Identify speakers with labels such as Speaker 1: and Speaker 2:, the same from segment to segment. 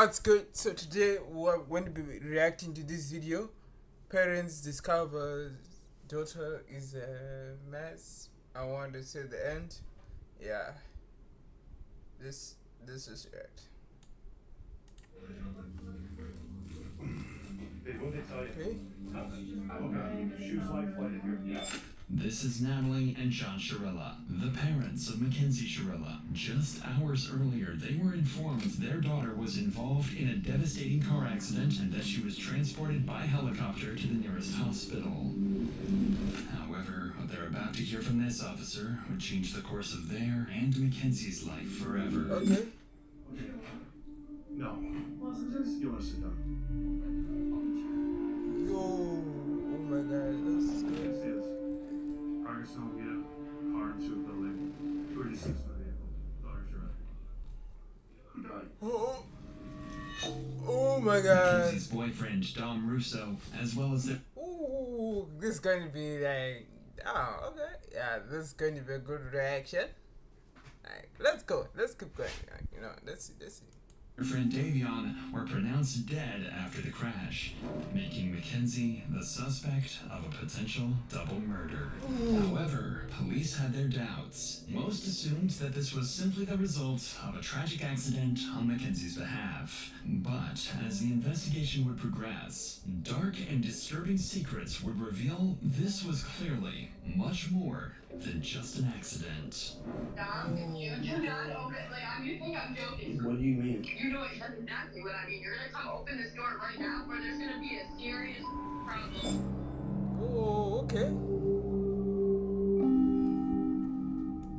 Speaker 1: What's good? So today we're going to be reacting to this video. Parents discover daughter is a mess. I want to see the end. Yeah, this is it. Okay.
Speaker 2: Okay. Shoes like flight in here. Yeah.
Speaker 3: This is Natalie and John Shirella, the parents of Mackenzie Shirella. Just hours earlier, they were informed their daughter was involved in a devastating car accident and that she was transported by helicopter to the nearest hospital. However, what they're about to hear from this officer would change the course of their and Mackenzie's life forever.
Speaker 1: Okay.
Speaker 2: No. You want to sit down?
Speaker 1: Yo, oh my god, this is
Speaker 2: This
Speaker 1: good.
Speaker 2: is Progress Home Unit, car into a building, 36 in the vehicle. Daughter's right.
Speaker 1: Oh, oh my god.
Speaker 3: Mackenzie's boyfriend, Dom Russo, as well as their
Speaker 1: Ooh, this is going to be like, oh, okay. Yeah, this is going to be a good reaction. Like, let's go. Let's keep going. Like, let's see.
Speaker 3: friend Davion were pronounced dead after the crash, making Mackenzie the suspect of a potential double murder. However, police had their doubts. Most assumed that this was simply the result of a tragic accident on Mackenzie's behalf. But as the investigation would progress, dark and disturbing secrets would reveal this was clearly much more than just an accident.
Speaker 4: Dom, you do not open. You think I'm joking?
Speaker 2: What do you mean?
Speaker 4: You know exactly what I mean. You're gonna come open this door right now, where there's gonna be a serious problem.
Speaker 1: Oh, okay.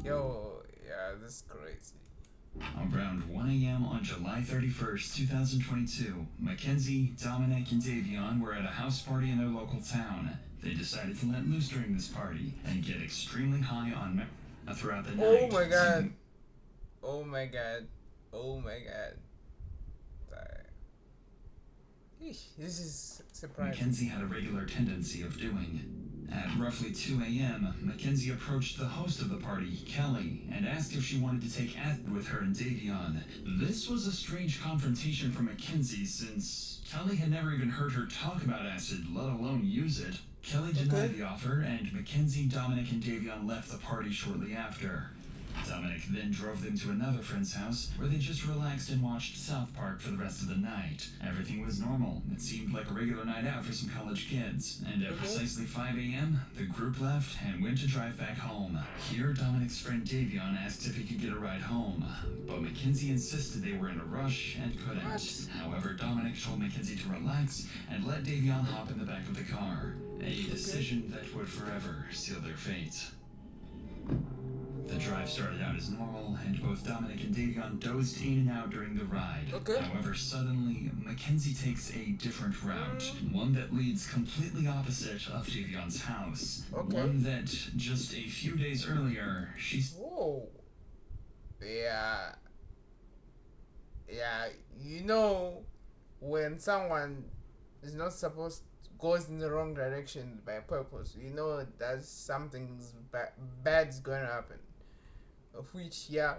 Speaker 1: Yo, yeah, this is crazy.
Speaker 3: Around 1 a.m. on July 31st, 2022, Mackenzie, Dominic, and Davion were at a house party in their local town. They decided to let loose during this party and get extremely high on throughout the night.
Speaker 1: Oh my god. Oh my god. Oh my god. This is surprising.
Speaker 3: Mackenzie had a regular tendency of doing. At roughly 2 a.m., Mackenzie approached the host of the party, Kelly, and asked if she wanted to take acid with her and Davion. This was a strange confrontation for Mackenzie since Kelly had never even heard her talk about acid, let alone use it. Kelly denied the offer, and Mackenzie, Dominic, and Davion left the party shortly after. Dominic then drove them to another friend's house, where they just relaxed and watched South Park for the rest of the night. Everything was normal. It seemed like a regular night out for some college kids. And at precisely 5 a.m., the group left and went to drive back home. Here, Dominic's friend Davion asked if he could get a ride home, but Mackenzie insisted they were in a rush and couldn't. However, Dominic told Mackenzie to relax and let Davion hop in the back of the car. A decision that would forever seal their fate. The drive started out as normal, and both Dominic and Davion dozed in and out during the ride. However, suddenly, Mackenzie takes a different route. One that leads completely opposite of Davion's house. One that, just a few days earlier, she's...
Speaker 1: Whoa. Yeah. Yeah, when someone is not supposed goes in the wrong direction by purpose, that something's bad's going to happen. Of which, yeah,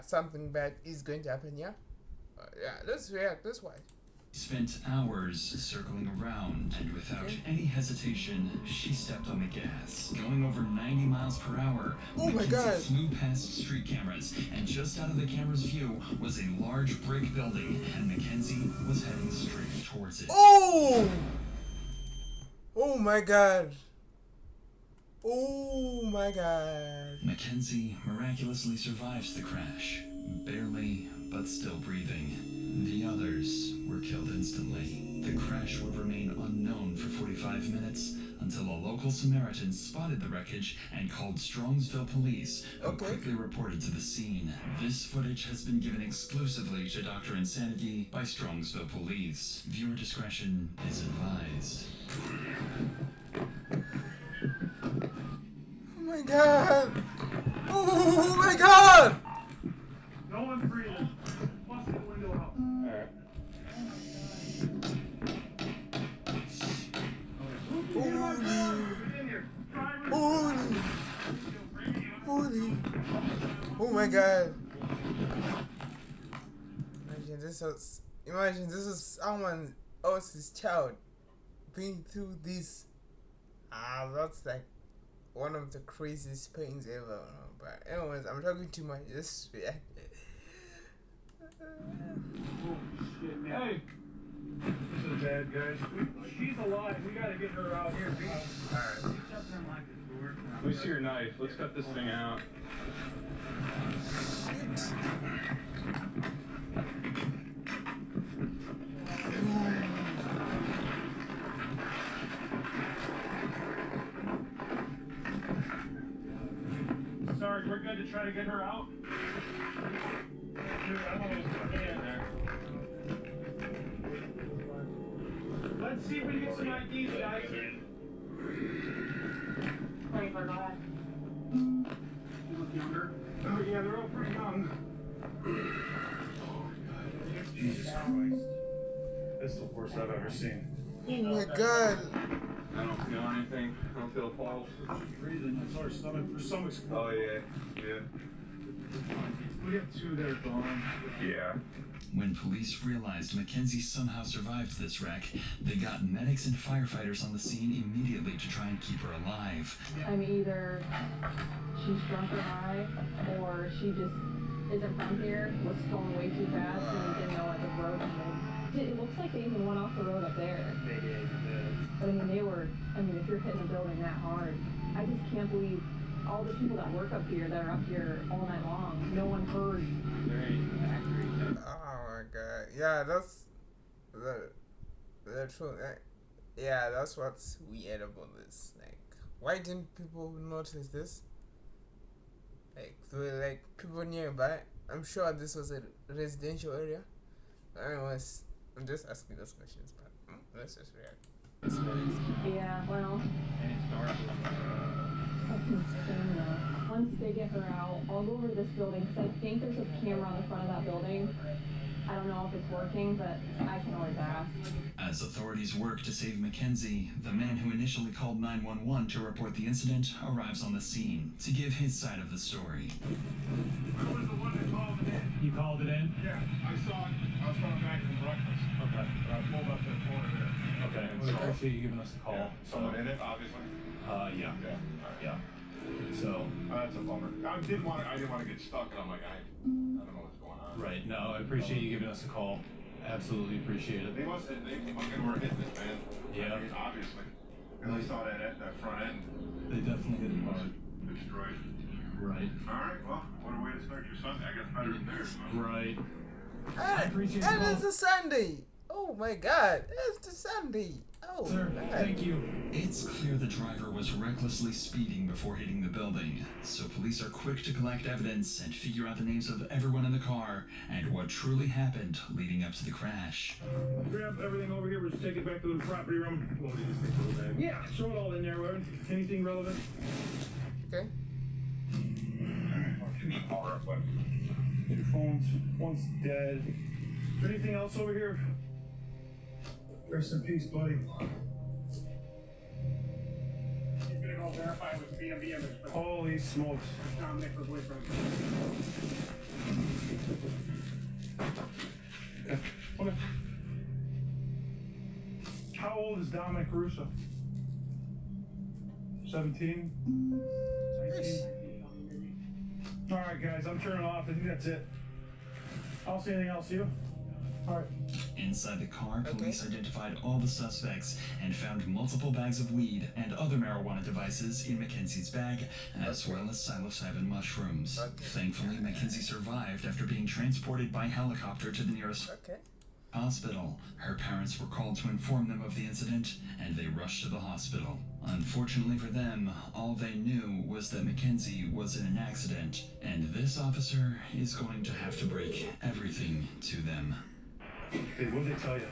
Speaker 1: something bad is going to happen, yeah? Let's react this way.
Speaker 3: Spent hours circling around, and without any hesitation, she stepped on the gas. Going over 90 miles per hour,
Speaker 1: oh my god,
Speaker 3: flew past street cameras, and just out of the camera's view was a large brick building, and Mackenzie was heading straight towards it.
Speaker 1: Oh! Oh my god. Oh my god.
Speaker 3: Mackenzie miraculously survives the crash, barely, but still breathing. The others were killed instantly. The crash would remain unknown for 45 minutes until a local Samaritan spotted the wreckage and called Strongsville police, who quickly reported to the scene. This footage has been given exclusively to Dr. Insanity by Strongsville police. Viewer discretion is advised.
Speaker 1: Oh my god! Oh my god!
Speaker 2: No one's breathing. Bust the window out. Alright.
Speaker 1: Holy! Oh my god! imagine this was someone else's child being through this. That's like one of the craziest pains ever. But anyways, I'm talking too much. Just react.
Speaker 2: Oh shit, man. Hey! This is bad, guys. She's alive. We gotta get her out here. Alright. Let me see your knife. Let's cut this thing out. Sorry, we're good to try to get her out. Dude, I'm almost in there. Let's see if we can get some IDs, guys.
Speaker 4: 24 God.
Speaker 2: You look younger. Oh, yeah, they're all pretty young. Oh, God. Jesus Christ. This is the worst I've ever seen.
Speaker 1: Oh my God.
Speaker 2: I don't feel anything. I don't feel a pulse. Breathing. I saw her stomach's. Oh, yeah. Yeah. We have two that are gone. Yeah.
Speaker 3: When police realized Mackenzie somehow survived this wreck, they got medics and firefighters on the scene immediately to try and keep her alive.
Speaker 5: I mean, either she's drunk or high, or she just isn't from here, was going way too fast, and didn't know what the road was. It looks like they even went off the road up there.
Speaker 2: They did.
Speaker 5: But I mean, if you're hitting a building that hard, I just can't believe all the people that work up here that are up here all night long, no one heard.
Speaker 2: Very accurate.
Speaker 1: Oh my God. Yeah, that's the truth. Yeah, that's what's weird about this. Like, why didn't people notice this? Like, there were like people nearby. I'm sure this was a residential area. Anyways, I'm just asking those questions, but let's just react.
Speaker 5: Yeah, well,
Speaker 2: And it's dark.
Speaker 5: that's insane though. Once they get her out, I'll go over to this building, because I think there's a camera on the front of that building. I don't know if it's working, but I can always ask.
Speaker 3: As authorities work to save Mackenzie, the man who initially called 911 to report the incident arrives on the scene to give his side of the story.
Speaker 2: I was the one that called it in. You called it in? Yeah, I saw it. I was coming back from breakfast. Okay. I pulled up to the corner there. Okay. We appreciate you giving us a call.
Speaker 6: Yeah. Someone in it, obviously.
Speaker 2: Yeah.
Speaker 6: Yeah.
Speaker 2: Yeah. So.
Speaker 6: That's a bummer. I didn't want to get stuck, and I'm like, I don't know what's going on.
Speaker 2: Right. No, I appreciate you giving us a call. Absolutely appreciate it.
Speaker 6: They fucking were hitting this, man.
Speaker 2: Yeah.
Speaker 6: I mean, obviously. And they saw that front end
Speaker 2: They definitely hit it hard.
Speaker 6: destroyed.
Speaker 2: Right.
Speaker 6: All right. Well, what a way to start your Sunday. I guess better than theirs.
Speaker 2: Right.
Speaker 1: And,
Speaker 2: appreciate
Speaker 1: and
Speaker 2: the
Speaker 1: it's
Speaker 2: call.
Speaker 1: a Sunday. Oh my God, it's the Sunday. Oh,
Speaker 2: Sir,
Speaker 1: God.
Speaker 2: thank you.
Speaker 3: It's clear the driver was recklessly speeding before hitting the building, so police are quick to collect evidence and figure out the names of everyone in the car and what truly happened leading up to the crash.
Speaker 2: Grab everything over here. We'll just take it back to the property room. Yeah, throw it all in there, Warren. Anything relevant?
Speaker 1: Okay.
Speaker 6: All right, what?
Speaker 2: Your phones. One's dead. Is there anything else over here? Rest in peace, buddy.
Speaker 7: He's gonna go verify with BMB image, but
Speaker 2: Holy smokes.
Speaker 7: Dominic, her boyfriend.
Speaker 2: Okay. How old is Dominic Russo? 17? 19? Alright, guys, I'm turning off. I think that's it. I don't see anything else, you? Alright.
Speaker 3: Inside the car, police identified all the suspects and found multiple bags of weed and other marijuana devices in Mackenzie's bag, as well as psilocybin mushrooms. Thankfully, Mackenzie survived after being transported by helicopter to the nearest hospital. Her parents were called to inform them of the incident, and they rushed to the hospital. Unfortunately for them, all they knew was that Mackenzie was in an accident, and this officer is going to have to break everything to them.
Speaker 2: Hey, what did they tell you?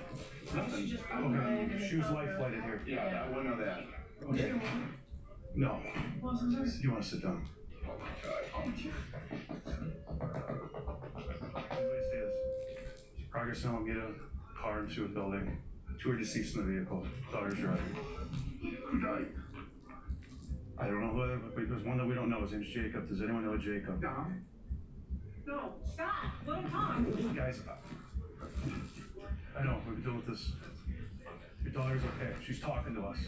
Speaker 7: Nothing.
Speaker 2: Okay. She was life flighted here.
Speaker 6: Yeah, I wouldn't know that.
Speaker 2: Okay. No. You want to sit down?
Speaker 6: Oh my God.
Speaker 2: Everybody say this. Progress now, get a car into a building. 2 are deceased in the vehicle. Daughter's driving.
Speaker 6: Who died?
Speaker 2: I don't know who, but there's one that we don't know. His name's Jacob. Does anyone know Jacob?
Speaker 7: No. No, stop. Let him talk.
Speaker 2: Guys, I know, we've been dealing with this. Your daughter's okay. She's talking to us.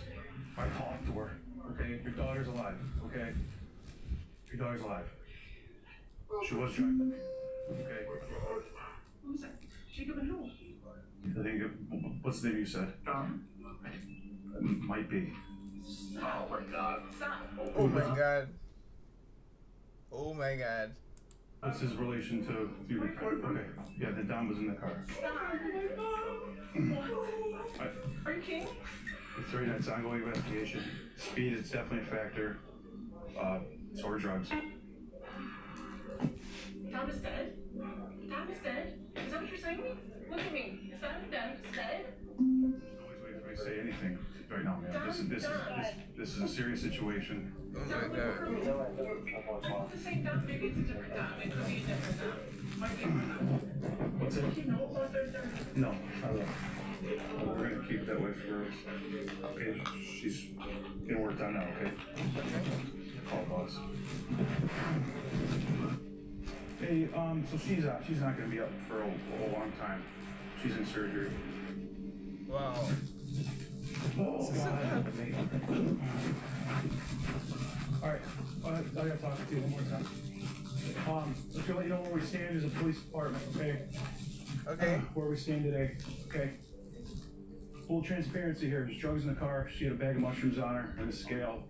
Speaker 2: I talked to her. Okay? Your daughter's alive. Okay? Your daughter's alive. She was driving. Okay?
Speaker 8: Who's that? Jacob and who?
Speaker 2: I think, what's the name you said? Might be.
Speaker 8: Oh my god. Stop.
Speaker 1: Oh my god. Oh my god.
Speaker 2: What's his relation to you? Okay. Yeah, then Dom was in the car.
Speaker 8: Stop. Are you kidding?
Speaker 2: It's right now, it's ongoing investigation. Speed is definitely a factor. So are drugs.
Speaker 8: Dom is dead? Dom is dead? Is that what you're saying? Look at me. Is that Dom is dead?
Speaker 2: There's always ways for me to say anything right now, man. This is a serious situation.
Speaker 1: Oh my god.
Speaker 8: It's the same Dom. Maybe it's a different Dom. It could be a different Dom. Might be a different Dom.
Speaker 2: What's it?
Speaker 8: Do you know about their Dom?
Speaker 2: No, I don't. We're gonna keep it that way for her. Okay, she's getting worked on now, okay? Call boss. Hey, so she's not gonna be up for a long time. She's in surgery.
Speaker 1: Wow.
Speaker 2: Oh, God. Alright, I gotta talk to you one more time. Just to let you know where we stand as a police department, okay?
Speaker 1: Okay.
Speaker 2: Where we stand today, okay? Full transparency here. There's drugs in the car. She had a bag of mushrooms on her and a scale.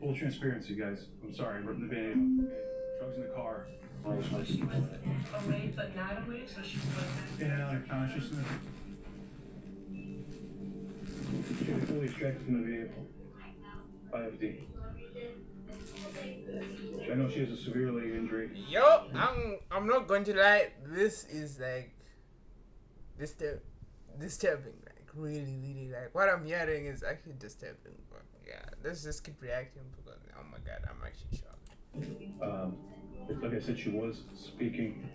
Speaker 2: Full transparency, guys. I'm sorry, I'm ripping the band-aid off. Okay? Drugs in the car.
Speaker 8: So she was awake, but not awake, so she was
Speaker 2: In and out of consciousness. She was fully extracted from the vehicle. IFD. I know she has a severe leg injury.
Speaker 1: Yo, I'm not going to lie. This is like disturbing. Like really like what I'm hearing is actually disturbing. But yeah, let's just keep reacting because oh my god, I'm actually shocked.
Speaker 2: Like I said, she was speaking,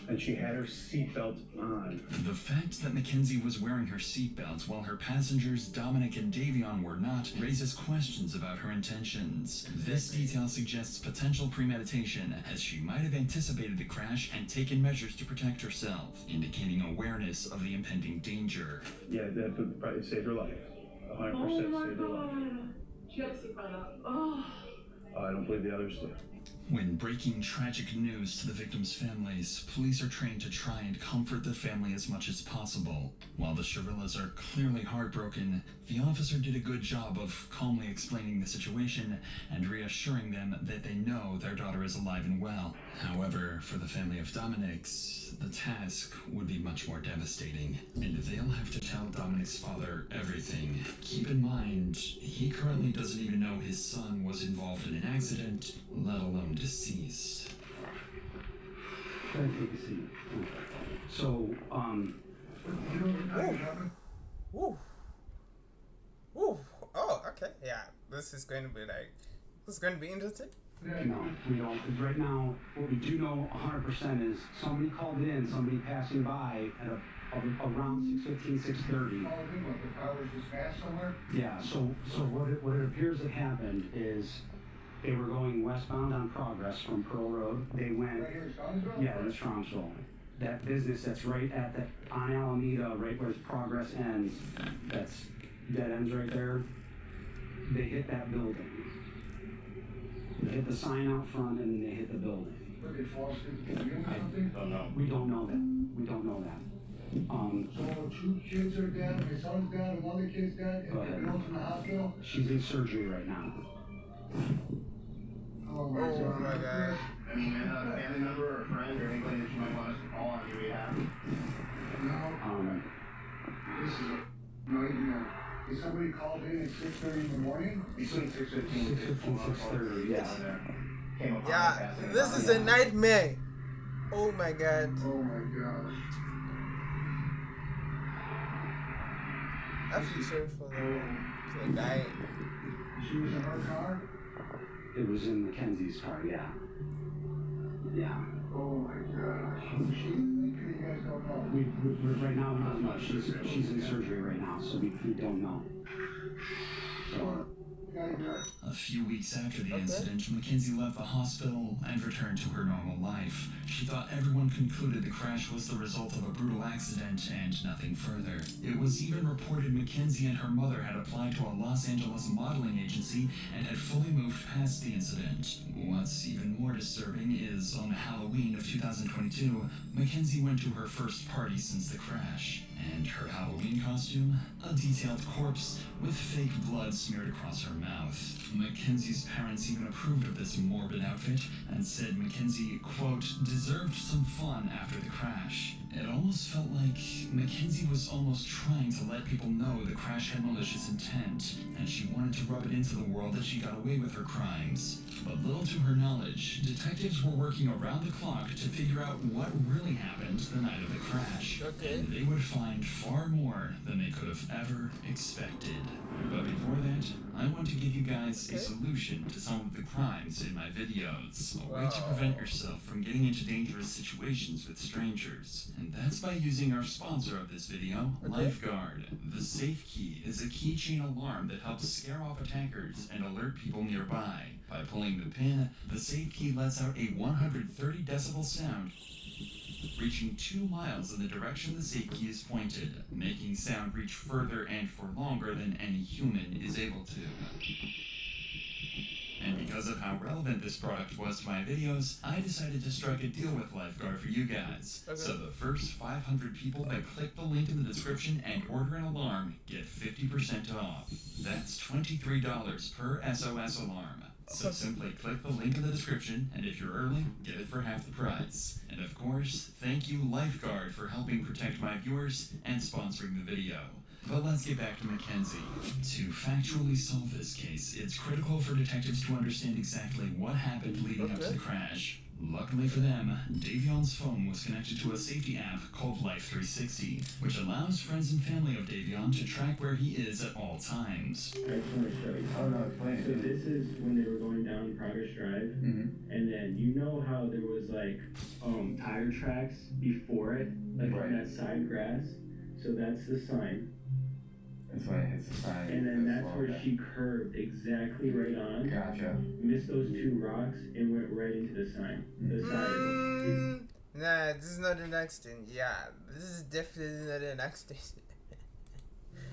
Speaker 2: and she had her seatbelt on.
Speaker 3: The fact that Mackenzie was wearing her seatbelt while her passengers Dominic and Davion were not raises questions about her intentions. This detail suggests potential premeditation, as she might have anticipated the crash and taken measures to protect herself, indicating awareness of the impending danger.
Speaker 2: Yeah, that would probably save her life. 100% saved her life.
Speaker 8: She had to sleep on up. Oh.
Speaker 2: I don't believe the others did.
Speaker 3: When breaking tragic news to the victims' families, police are trained to try and comfort the family as much as possible. While the Chirillas are clearly heartbroken, the officer did a good job of calmly explaining the situation and reassuring them that they know their daughter is alive and well. However, for the family of Dominic's, the task would be much more devastating, and they'll have to tell Dominic's father everything. Keep in mind, he currently doesn't even know his son was involved in an accident, let alone deceased.
Speaker 9: Try to take a seat. So,
Speaker 1: Woo. Woo. Oh, okay. Yeah, this is going to be interesting.
Speaker 9: no, we don't. Right now, what we do know 100% is somebody called in, somebody passing by at around 6:15, 6:30.
Speaker 7: The car was just fast somewhere?
Speaker 9: Yeah, so what it appears that happened is they were going westbound on Progress from Pearl Road. They went,
Speaker 7: Right here in Strongsville?
Speaker 9: yeah, in Strongsville. That business that's right at on Alameda, right where Progress ends, that's dead ends right there. They hit that building. They hit the sign out front and then they hit the building.
Speaker 7: But they fall asleep at the wheel or something?
Speaker 9: We don't know that. We don't know that.
Speaker 7: So 2 kids are dead, my son's dead, and one of the kids dead,
Speaker 9: Go
Speaker 7: and
Speaker 9: ahead.
Speaker 7: the girl's in the hospital?
Speaker 9: She's in surgery right now.
Speaker 7: Oh my
Speaker 1: Oh
Speaker 7: God.
Speaker 1: my god.
Speaker 6: Any family member or friend or anybody that you might want us to call on your behalf?
Speaker 7: No,
Speaker 9: Um,
Speaker 7: this is a nightmare. Is somebody called in at 6:30 in the morning?
Speaker 6: Between 6:15 and
Speaker 9: 6:30, yes.
Speaker 6: Came upon
Speaker 1: Yeah,
Speaker 6: passing
Speaker 1: this
Speaker 6: by.
Speaker 1: is a nightmare. Oh my god.
Speaker 7: Oh my gosh.
Speaker 1: I feel sorry for the guy.
Speaker 7: She was in her car?
Speaker 9: It was in Mackenzie's car, yeah. Yeah.
Speaker 7: Oh my gosh. She, you guys don't know.
Speaker 9: We right now we don't know. She's in surgery right now, so we don't know. So
Speaker 3: A few weeks after the incident, Mackenzie left the hospital and returned to her normal life. She thought everyone concluded the crash was the result of a brutal accident and nothing further. It was even reported Mackenzie and her mother had applied to a Los Angeles modeling agency and had fully moved past the incident. What's even more disturbing is on Halloween of 2022, Mackenzie went to her first party since the crash. And her Halloween costume? A detailed corpse with fake blood smeared across her mouth. Mackenzie's parents even approved of this morbid outfit and said Mackenzie, quote, deserved some fun after the crash. It almost felt like Mackenzie was almost trying to let people know the crash had malicious intent, and she wanted to rub it into the world that she got away with her crimes. But little to her knowledge, detectives were working around the clock to figure out what really happened the night of the crash.
Speaker 1: Okay.
Speaker 3: And they would find far more than they could have ever expected. But before that, I want to give you guys a solution to some of the crimes in my videos. A way to prevent yourself from getting into dangerous situations with strangers. And that's by using our sponsor of this video, Lifeguard. The Safe Key is a keychain alarm that helps scare off attackers and alert people nearby. By pulling the pin, the Safe Key lets out a 130 decibel sound, reaching 2 miles in the direction the safe key is pointed, making sound reach further and for longer than any human is able to. And because of how relevant this product was to my videos, I decided to strike a deal with Lifeguard for you guys. So the first 500 people that click the link in the description and order an alarm get 50% off. That's $23 per SOS alarm. So simply click the link in the description, and if you're early, get it for half the price. And of course, thank you Lifeguard for helping protect my viewers and sponsoring the video. But let's get back to Mackenzie. To factually solve this case, it's critical for detectives to understand exactly what happened leading up to the crash. Luckily for them, Davion's phone was connected to a safety app called Life360, which allows friends and family of Davion to track where he is at all times.
Speaker 10: I just want to show you.
Speaker 6: Oh, no, explain.
Speaker 10: So this is when they were going down Progress Drive, and then you know how there was like tire tracks before it, like on that side grass. So that's the sign.
Speaker 6: That's why it hits the sign.
Speaker 10: And then that's where she curved exactly right on.
Speaker 6: Gotcha.
Speaker 10: Missed those 2 rocks and went right into the sign. The side.
Speaker 1: Nah, this is not an accident. Yeah, this is definitely not an accident.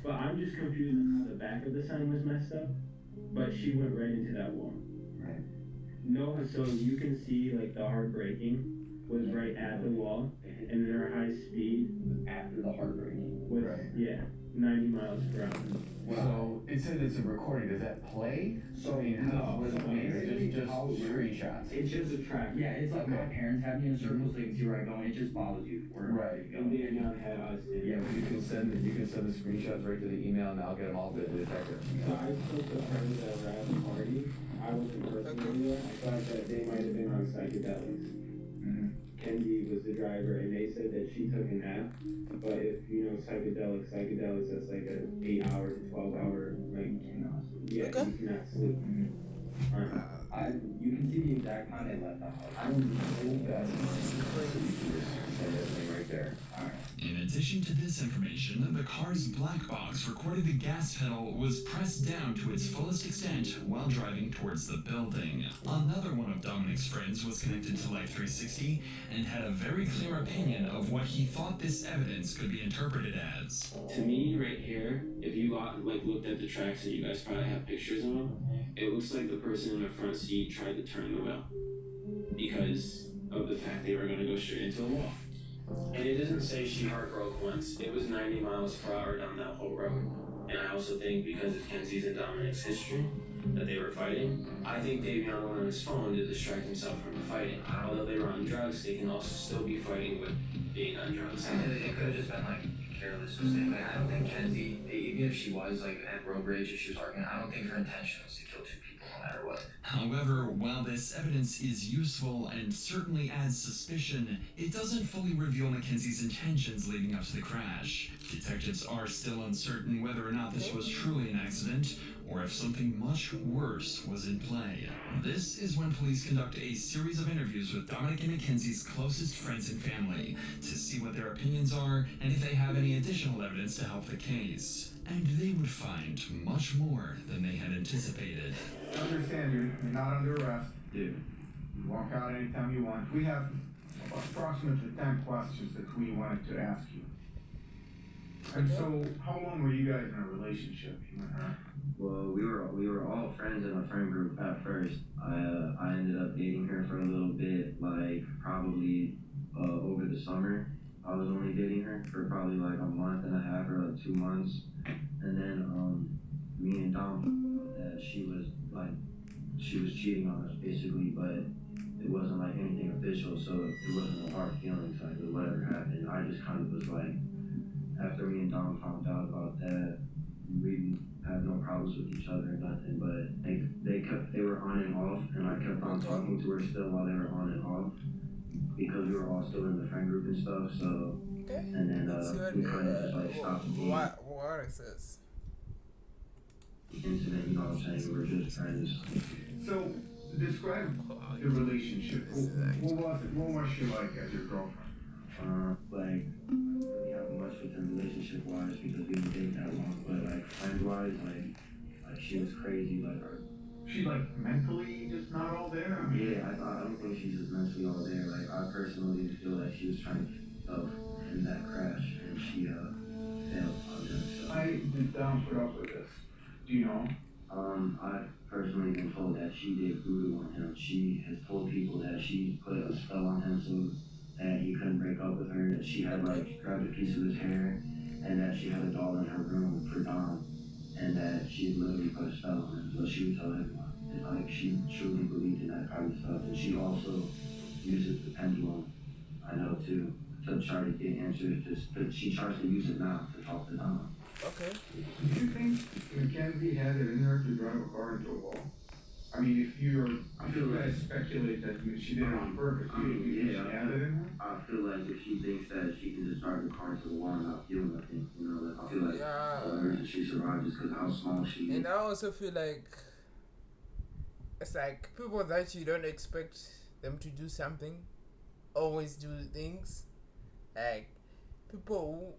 Speaker 10: But I'm just confused on how the back of the sign was messed up. But she went right into that wall.
Speaker 6: Right.
Speaker 10: No, so you can see like the hard braking was right at the wall, and then her high speed
Speaker 9: After the hard braking.
Speaker 10: was 90 miles per hour.
Speaker 6: So it says it's a recording. Does that play?
Speaker 9: So,
Speaker 6: I mean, how does it play? Is it just screenshots?
Speaker 9: It's just a track. Yeah, it's like my parents have me in a circle so you can see where I'm going. It just follows you wherever you go.
Speaker 10: And Danielle had us.
Speaker 6: Yeah, but you can send the screenshots right to the email, and I'll get them all to the detective.
Speaker 10: So I spoke to her that were at the party. I wasn't personally there. I thought that they might have been on psychedelics. Kenzie was the driver, and they said that she took a nap. But if you know psychedelics, that's like an 8 hour to 12 hour, like, you cannot sleep.
Speaker 9: You can see the exact time they left the house.
Speaker 6: I don't think that's right there.
Speaker 3: In addition to this information, the car's black box recorded the gas pedal was pressed down to its fullest extent while driving towards the building. Another one of Dominic's friends was connected to Life360 and had a very clear opinion of what he thought this evidence could be interpreted as.
Speaker 11: To me, right here, if you looked at the tracks and you guys probably have pictures of them, it looks like the person in the front seat tried to turn the wheel because of the fact they were going to go straight into a wall. And it doesn't say she heart broke once. It was 90 miles per hour down that whole road. And I also think because of Kenzie's and Dominic's history that they were fighting, I think Davion went on his phone to distract himself from the fighting. Although they were on drugs, they can also still be fighting with being on drugs.
Speaker 12: It could have just been like careless mistake. Like, I don't think Kenzie, even if she was like at road rage, if she was arguing, I don't think her intention was to kill 2 people no matter what.
Speaker 3: However, while this evidence is useful and certainly adds suspicion, it doesn't fully reveal Mackenzie's intentions leading up to the crash. Detectives are still uncertain whether or not this was truly an accident, or if something much worse was in play. This is when police conduct a series of interviews with Dominic and Mackenzie's closest friends and family to see what their opinions are and if they have any additional evidence to help the case. And they would find much more than they had anticipated.
Speaker 7: Understand you're not under arrest.
Speaker 10: Yeah.
Speaker 7: You walk out anytime you want. We have approximately 10 questions that we wanted to ask you. And so, how long were you guys in a relationship, you and her?
Speaker 10: Well, we were all friends in a friend group at first. I ended up dating her for a little bit, like probably over the summer. I was only dating her for probably like a month and a half or like 2 months, and then me and Dom found out that she was cheating on us basically, but it wasn't like anything official, so it wasn't a hard feelings like whatever happened. I just kind of was like, after me and Dom found out about that, we had no problems with each other or nothing, but they were on and off, and I kept on talking to her still while they were on and off, because we were all still in the friend group and stuff, so, and then we kind of just like stopped the
Speaker 1: What is this?
Speaker 10: incident, you know what I'm saying, we were just friends.
Speaker 7: So, describe the relationship. What was she like as your girlfriend?
Speaker 10: Like, I don't really have much with her relationship wise because we didn't date that long, but like friend wise, like she was crazy, like her.
Speaker 7: She like mentally just not all there? I mean,
Speaker 10: Yeah, I don't think she's just mentally all there. Like I personally feel like she was trying to get herself in that crash and she failed on that. So.
Speaker 7: I did Dom put up with this. Do you know?
Speaker 10: I've personally been told that she did voodoo on him. She has told people that she put a spell on him so that he couldn't break up with her, that she had like grabbed a piece of his hair, and that she had a doll in her room for Dom, and that she had literally put a spell on him, so she would tell everyone. And like she truly believed in that kind of stuff, and she also uses the pendulum, I know too, to try to get answers, she tries to use it now to talk to Dom.
Speaker 1: Okay.
Speaker 7: Do you think Mackenzie had it in her to drive a car into a wall? I mean, if you guys speculate that she did it on purpose, do you think she had it in her?
Speaker 10: I feel like if she thinks that she can just drive the car into the wall and not feel nothing, you know, like I feel like the reason she survived is because of how small she is.
Speaker 1: And I also feel like it's like people that you don't expect them to do something always do things. Like people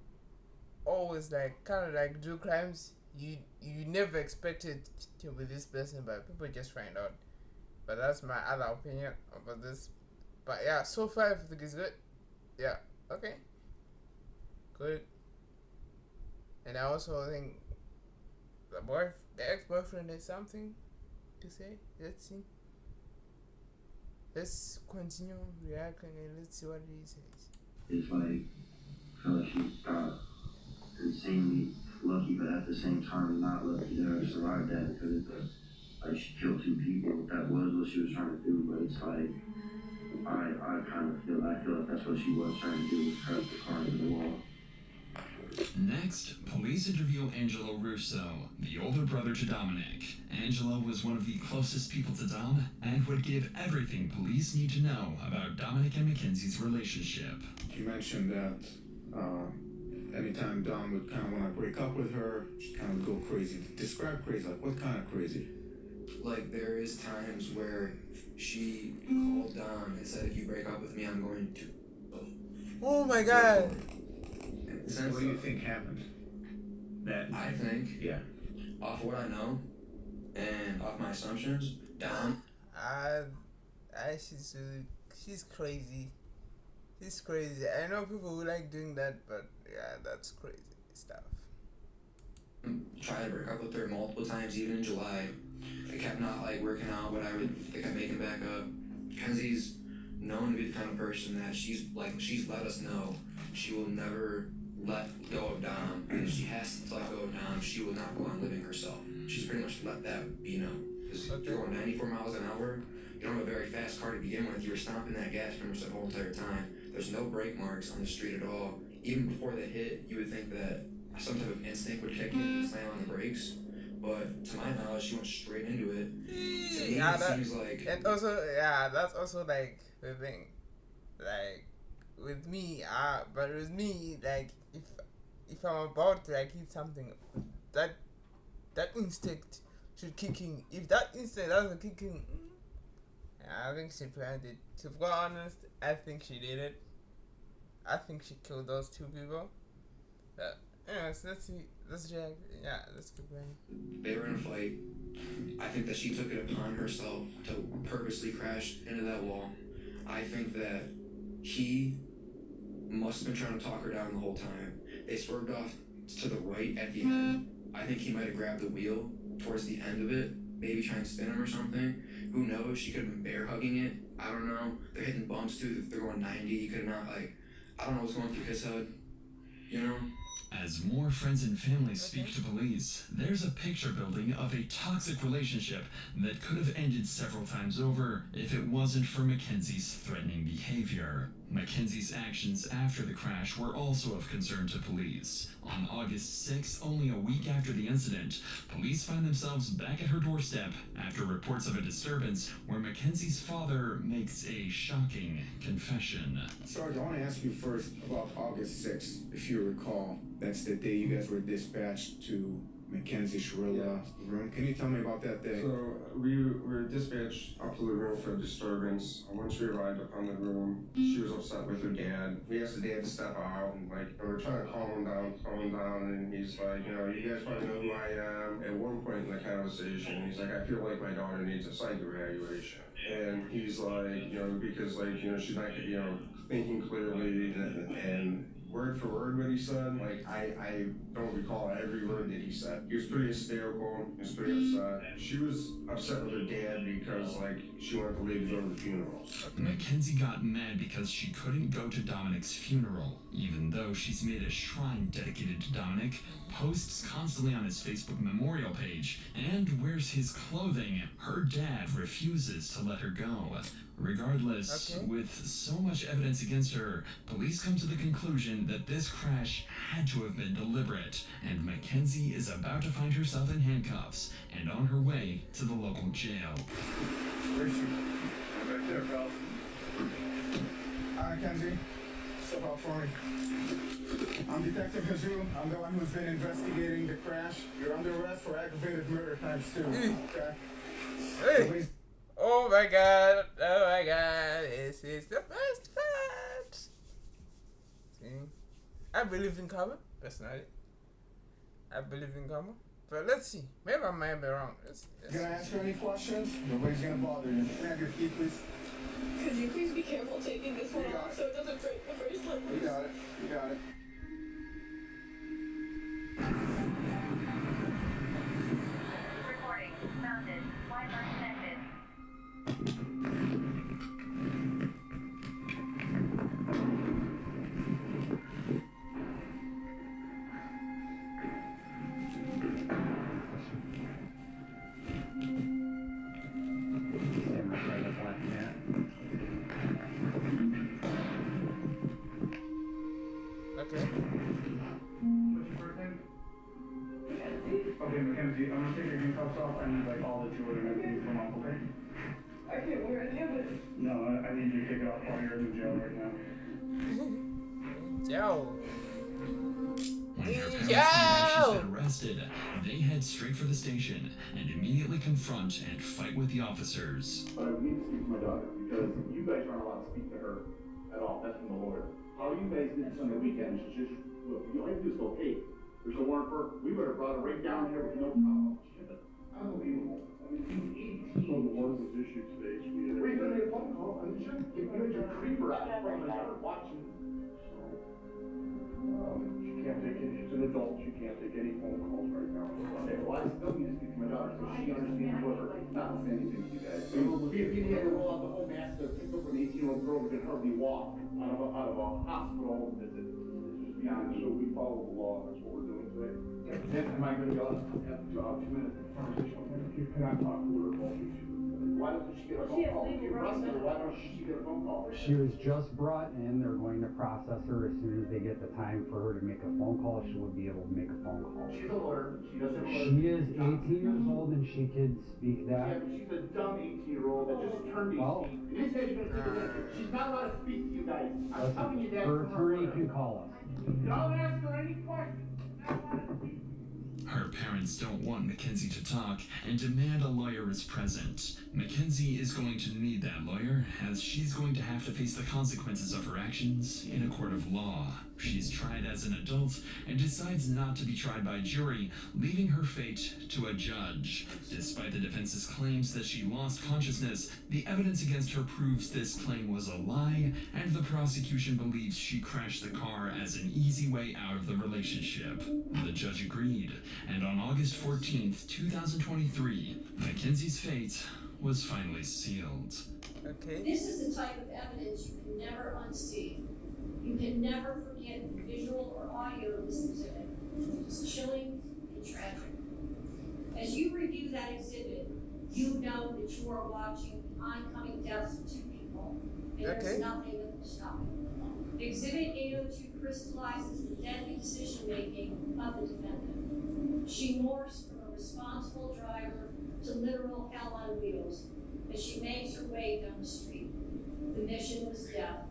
Speaker 1: who always like kind of like do crimes you never expected to with this person, but people just find out. But that's my other opinion about this. But yeah, so far everything is good. Yeah, okay, good. And I also think the ex-boyfriend has something to say. Let's see. Let's continue reacting and let's see what he says.
Speaker 10: It's like, I feel like she got insanely lucky, but at the same time not lucky to have survived that, because it's like she killed 2 people. That was what she was trying to do, but it's like I feel like that's what she was trying to do, was crash the car into the wall.
Speaker 3: Next, police interview Angelo Russo, the older brother to Dominic. Angelo was one of the closest people to Dom and would give everything police need to know about Dominic and Mackenzie's relationship.
Speaker 2: You mentioned that anytime Dom would kind of want to break up with her, she kind of go crazy. Describe crazy, like what kind of crazy?
Speaker 12: Like there is times where she called Dom and said, if you break up with me, I'm going to...
Speaker 1: Oh my god!
Speaker 2: What do you think happened? That
Speaker 12: I think,
Speaker 2: yeah,
Speaker 12: off what I know and off my assumptions, Dom...
Speaker 1: She's crazy. She's crazy. I know people who like doing that, but yeah, that's crazy stuff.
Speaker 12: Tried to break up with her multiple times, even in July. It kept not like working out, but I would think I'm making back up. Kenzie's known to be the kind of person that she's let us know she will never let go of Dom, and if she has to let go of Dom, she will not go on living herself. She's pretty much let that be known. Because you're going 94 miles an hour, you don't have a very fast car to begin with, you were stomping that gas pretty much the whole entire time. There's no brake marks on the street at all. Even before the hit, you would think that some type of instinct would kick in and slam on the brakes. But to my knowledge, she went straight into it. To me, it seems like...
Speaker 1: And also, yeah, that's also like the thing. Like, with me, but with me, like, if I'm about to like hit something, that instinct should kick in. If that instinct doesn't kick in, I think she planned it. To be honest, I think she did it. I think she killed those two people. But anyways, let's see. Let's check. Yeah, let's keep going.
Speaker 12: They were in a fight. I think that she took it upon herself to purposely crash into that wall. I think that he must have been trying to talk her down the whole time. They swerved off to the right at the end. I think he might have grabbed the wheel towards the end of it, maybe trying to spin him or something. Who knows? She could have been bear hugging it. I don't know. They're hitting bumps too. If they're going 90, he could have not, like, I don't know what's going through his head. You know?
Speaker 3: As more friends and family speak to police, there's a picture building of a toxic relationship that could have ended several times over if it wasn't for Mackenzie's threatening behavior. Mackenzie's actions after the crash were also of concern to police. On August 6th, only a week after the incident, police find themselves back at her doorstep after reports of a disturbance where Mackenzie's father makes a shocking confession.
Speaker 7: Sarge, I want to ask you first about August 6th, if you recall. That's the day you guys were dispatched to Mackenzie Shrilla's room. Can you tell me about that day?
Speaker 13: So we were dispatched up to the room for a disturbance. Once we arrived up on the room, she was upset with her dad. We asked the dad to step out and we were trying to calm him down, and he's like, you guys probably know who I am. At one point in the conversation, he's like, I feel like my daughter needs a psych evaluation. And he's like, because she's not, thinking clearly and word for word what he said, I don't recall every word that he said. He was pretty hysterical, he was pretty upset. She was upset with her dad because, she wanted to leave to go to the funeral.
Speaker 3: Mackenzie got mad because she couldn't go to Dominic's funeral, even though she's made a shrine dedicated to Dominic, posts constantly on his Facebook memorial page, and wears his clothing. Her dad refuses to let her go. Regardless, with so much evidence against her, police come to the conclusion that this crash had to have been deliberate, and Mackenzie is about to find herself in handcuffs and on her way to the local jail.
Speaker 7: Where's she? Right there, pal. Hi, Mackenzie. Step out for me. I'm Detective Hazoo. I'm the one who's been investigating the crash. You're under arrest for aggravated murder ×2. Okay?
Speaker 1: Hey. Oh my god, this is the best part. See, I believe in karma, personally. I believe in karma. But let's see, maybe I might be wrong. Let's
Speaker 7: Gonna ask you any questions? Nobody's gonna bother you. Can I have your key, please?
Speaker 8: Could you please be careful taking this one off so it doesn't break the bracelet?
Speaker 7: You got it. You got it.
Speaker 14: Recording. Mounted. Wi-Fi connected.
Speaker 7: Okay, Mackenzie, I'm gonna take your handcuffs off. I need all the jewelry and everything to come off, okay?
Speaker 8: I can't wear any of it.
Speaker 7: No, I need you to take it off while you're in the jail right now.
Speaker 1: Jail.
Speaker 3: When her parents find out she's been arrested, they head straight for the station and immediately confront and fight with the officers.
Speaker 15: But I need to speak to my daughter because you guys aren't allowed to speak to her at all. That's from the lawyer. How you guys did this on the weekend is just, look, you all you have to do is go, hey, there's a warrant for her. We would have brought her right down here with no problem. Unbelievable. I mean, he's 18. So the warrant was issued today. So we made a phone call. I mean, you had your creeper out in front of her watching. She can't take any, she's an adult, she can't take any phone calls right now. Okay, well, I still need to speak to my daughter so she understands what her, not saying anything to you guys. If he had to roll out the whole mask to pick up an 18-year-old girl who can hardly walk out of a hospital visit, it's just beyond me. So we follow the law, that's what we're doing today. Am I going to go have 2 minutes conversation with her? Can I talk to her about you? Why doesn't she get a phone call? If you're arrested, why don't she get a phone call?
Speaker 9: She was just brought in. They're going to process her as soon as they get the time for her to make a phone call. She will be able to make a phone call.
Speaker 15: She's a lawyer. She doesn't.
Speaker 9: She is 18 years old and she can speak that.
Speaker 15: Yeah, but she's a dumb 18-year-old that just turned 18.
Speaker 9: Well,
Speaker 15: and this guy's gonna take it. She's not allowed to speak to you guys. I'm telling you that.
Speaker 9: Her attorney can call us.
Speaker 15: Don't ask her any questions.
Speaker 3: Her parents parents don't want Mackenzie to talk and demand a lawyer is present. Mackenzie is going to need that lawyer, as she's going to have to face the consequences of her actions in a court of law. She's tried as an adult and decides not to be tried by jury, leaving her fate to a judge. Despite the defense's claims that she lost consciousness, the evidence against her proves this claim was a lie, and the prosecution believes she crashed the car as an easy way out of the relationship. The judge agreed, and on August 14th, 2023, Mackenzie's fate was finally sealed.
Speaker 1: Okay.
Speaker 16: This is the type of evidence you can never unsee. You can never forget the visual or audio of this exhibit. It's chilling and tragic. As you review that exhibit, you know that you are watching the oncoming deaths of two people, and there's nothing that will stop it. Exhibit 802 crystallizes the deadly decision-making of the defendant. She morphs from a responsible driver to literal hell on wheels as she makes her way down the street. The mission was death.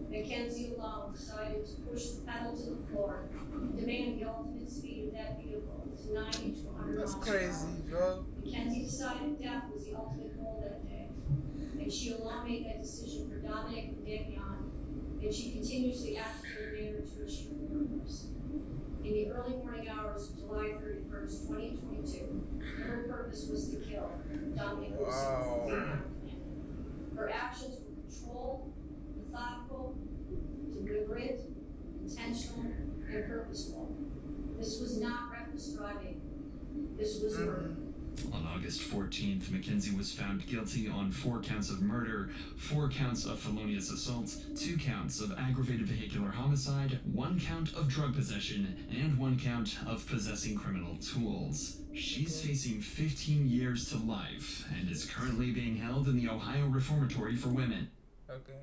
Speaker 16: Mackenzie alone decided to push the pedal to the floor and demand the ultimate speed of that vehicle was 90 to 100 miles per hour.
Speaker 1: That's crazy, bro.
Speaker 16: Mackenzie decided death was the ultimate goal that day, and she alone made that decision for Dominic and Davion, and she continuously acted in a manner to achieve her purpose. In the early morning hours of July 31st, 2022, her purpose was to kill Dominic Wilson. Her actions were controlled, methodical, deliberate, intentional, and purposeful. This was not reckless driving. This was murder.
Speaker 3: On August 14th, Mackenzie was found guilty on 4 counts of murder, 4 counts of felonious assault, 2 counts of aggravated vehicular homicide, 1 count of drug possession, and 1 count of possessing criminal tools. She's facing 15 years to life and is currently being held in the Ohio Reformatory for Women.
Speaker 1: Okay.